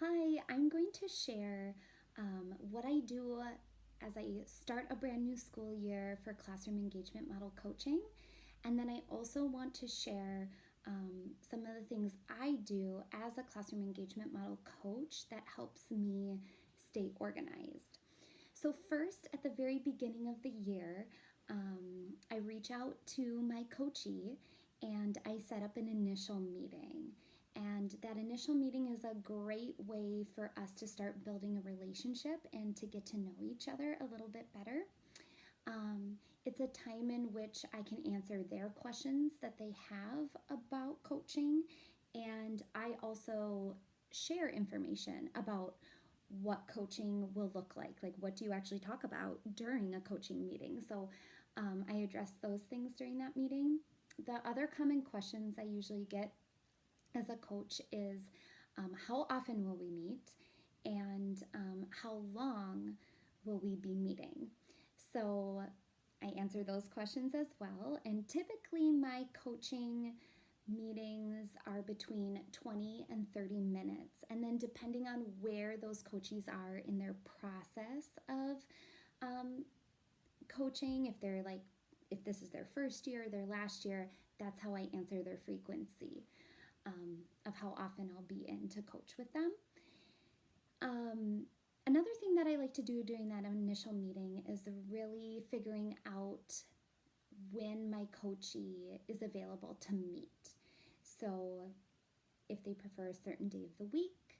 Hi, I'm going to share what I do as I start a brand new school year for classroom engagement model coaching. And then I also want to share some of the things I do as a classroom engagement model coach that helps me stay organized. So, first, at the very beginning of the year, I reach out to my coachee and I set up an initial meeting. And that initial meeting is a great way for us to start building a relationship and to get to know each other a little bit better. It's a time in which I can answer their questions that they have about coaching, and I also share information about what coaching will look like what do you actually talk about during a coaching meeting. So I address those things during that meeting. The other common questions I usually get as a coach is how often will we meet and how long will we be meeting? So I answer those questions as well. And typically, my coaching meetings are between 20 and 30 minutes. And then, depending on where those coaches are in their process of um, coaching, if this is their first year, their last year, that's how I answer their frequency of how often I'll be in to coach with them. Another thing that I like to do during that initial meeting is really figuring out when my coachee is available to meet. So if they prefer a certain day of the week,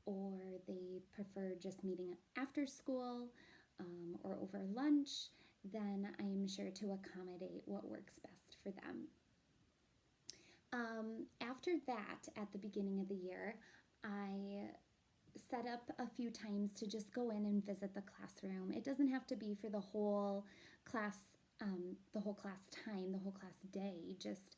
or they prefer just meeting after school or over lunch, then I am sure to accommodate what works best for them. After that, at the beginning of the year, I set up a few times to just go in and visit the classroom. It doesn't have to be for class, the whole class time, the whole class day. Just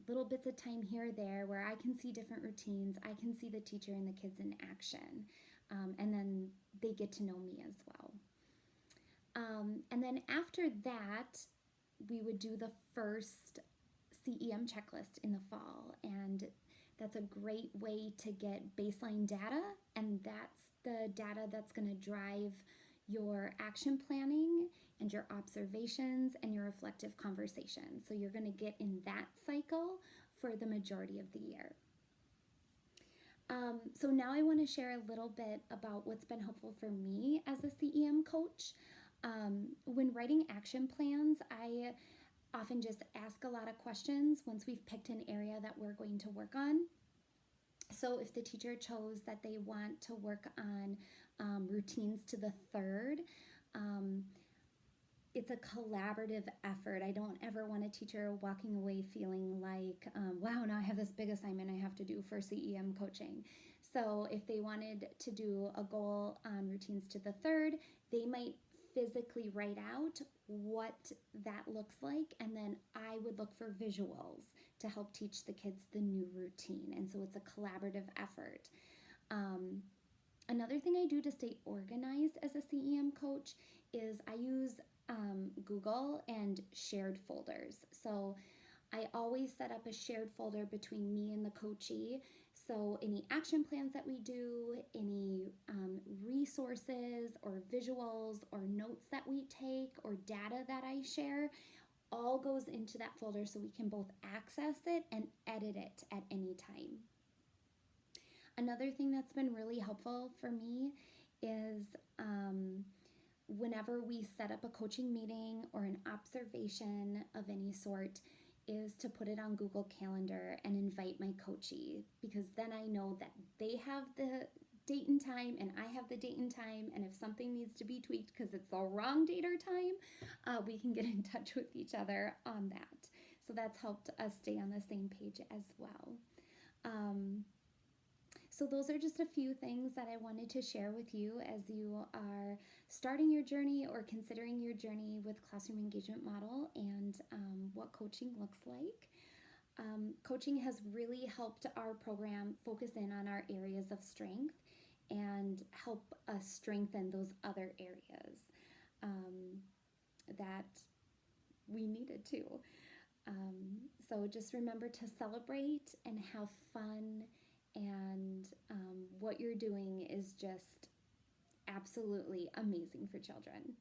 little bits of time here or there where I can see different routines. I can see the teacher and the kids in action, and then they get to know me as well. And then after that, we would do the first CEM checklist in the fall, and that's a great way to get baseline data, and that's the data that's going to drive your action planning and your observations and your reflective conversation. So you're going to get in that cycle for the majority of the year. So now I want to share a little bit about what's been helpful for me as a CEM coach. When writing action plans, I often just ask a lot of questions once we've picked an area that we're going to work on. So if the teacher chose that they want to work on routines to the third, it's a collaborative effort. I don't ever want a teacher walking away feeling like, wow, now I have this big assignment I have to do for CEM coaching. So if they wanted to do a goal on routines to the third, they might physically write out what that looks like, and then I would look for visuals to help teach the kids the new routine. And so it's a collaborative effort. Another thing I do to stay organized as a CEM coach is I use Google and shared folders. So I always set up a shared folder between me and the coachee. So any action plans that we do, any resources or visuals or notes that we take or data that I share, all goes into that folder so we can both access it and edit it at any time. Another thing that's been really helpful for me is whenever we set up a coaching meeting or an observation of any sort, is to put it on Google Calendar and invite my coachee, because then I know that they have the date and time and I have the date and time, and if something needs to be tweaked because it's the wrong date or time, we can get in touch with each other on that. So that's helped us stay on the same page as well. So those are just a few things that I wanted to share with you as you are starting your journey or considering your journey with Classroom Engagement Model and what coaching looks like. Coaching has really helped our program focus in on our areas of strength and help us strengthen those other areas that we needed to. So just remember to celebrate and have fun and what you're doing is just absolutely amazing for children.